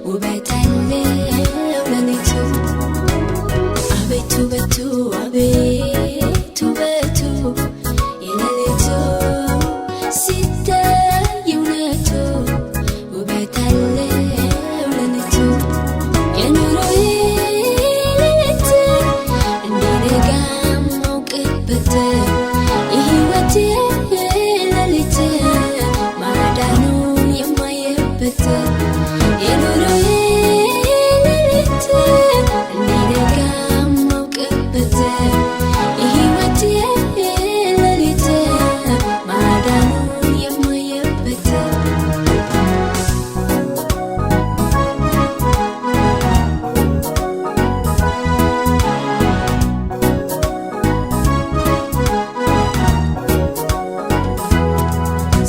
ውበት አለው ለሊቱ አቤት ውበቱ አቤት ውበቱ የሌሊቱ ሲታይ እውነቱ ውበት አለው ለሊቱ የኑሮዬ ሌሊት እንዲነጋ ማውቅበት የሕይወቴ ሌሊት ማዳኑን የማየበት የኑሮዬ ሌሊት እንዲነጋ ማውቅበት የሕይወቴ ሌሊት ማዳኑን የማየበት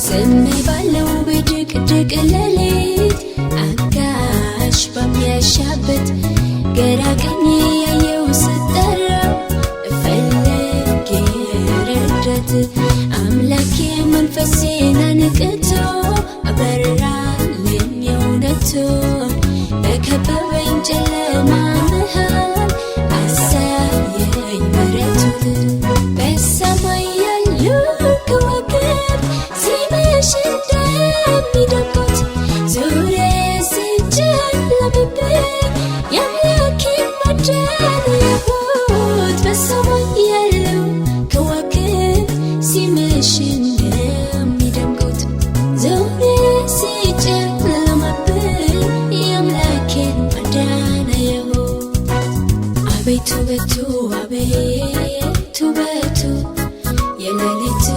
ዝም ባለው በድቅድቅ ሌሊት አጋሽ በሚያሻበት ግራ ቀኝ ያየው ስጠራ እፈልግ ረዳት አምላኬ መንፈሴን አንቅቶ አበራልኝ እውነቱን በከበበኝ ጨለማ መሃል አሳየኝ ምሕረቱን በሰማይ ያሉ ከዋክብት ሲመሽ እንደሚደምቁት ዙሪያዬ ሲጨለምብኝ የአምላኬን ማዳን አየሁት በሰማይ ያሉ ከዋክብት ሲመሽ እንደሚደምቁት ዙሪያዬ ሲጨለምብኝ የአምላኬን ማዳን አየሁት አቤት ውበቱ አቤት ውበቱ የሌሊቱ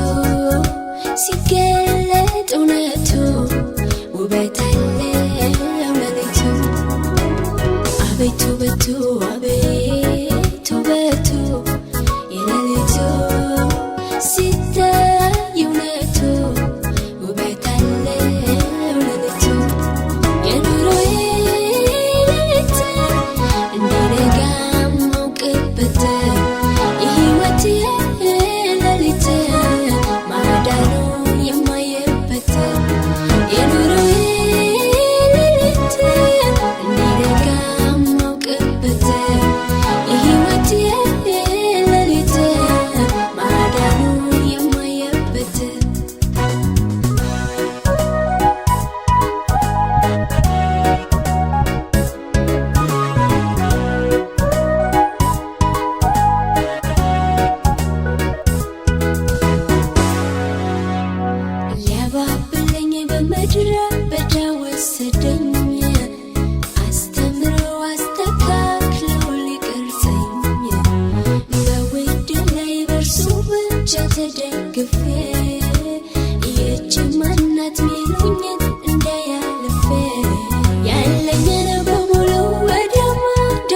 ሲገለጥ እውነቱ ውበት አለው ለሊቱ አቤት ውበቱ አቤት ውበቱ የሌሊቱ ሲታይ እውነቱ ውበት አለው ለሊቱ የኑሮዬ ሌሊት እንዲነጋ ማውቅበት የሕይወቴ ሌሊት ማዳኑን የማየበት የኑሮዬ ሌሊት እንዲነጋ ማውቅበት የሕይወቴ ሌሊት ማዳኑን የማየበት ሊያባብለኝ በምድረ በዳ ወሰደኝ አስተምሮ አስተካክሎ ሊቀርጸኝ በውድ ላይ በእርሱ ብቻ ተደግፌ ይህች ማናት ሚሉኝን እንዳያልፌ ያለኝን በሙሉ ወደ ማዶ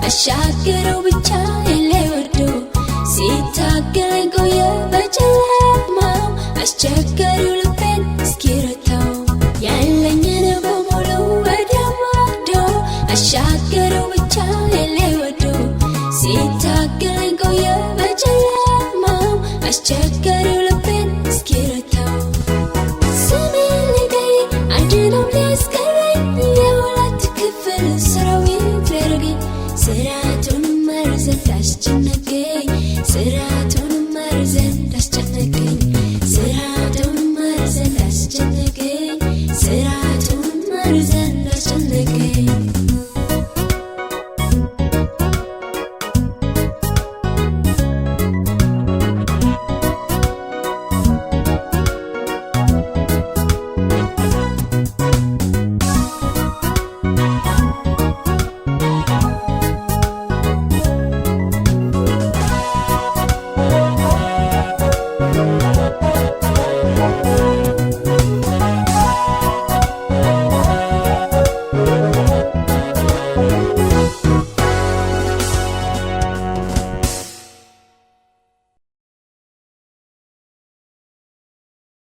አሻገረው ብቻ ላይ ወዶ ሲታገለኝ ቆየ በጨለማው አስቸጋሪው ልቤን እስኪረታው ያለኝን በሙሉ ወደ ማዶ አሻገረው ብቻ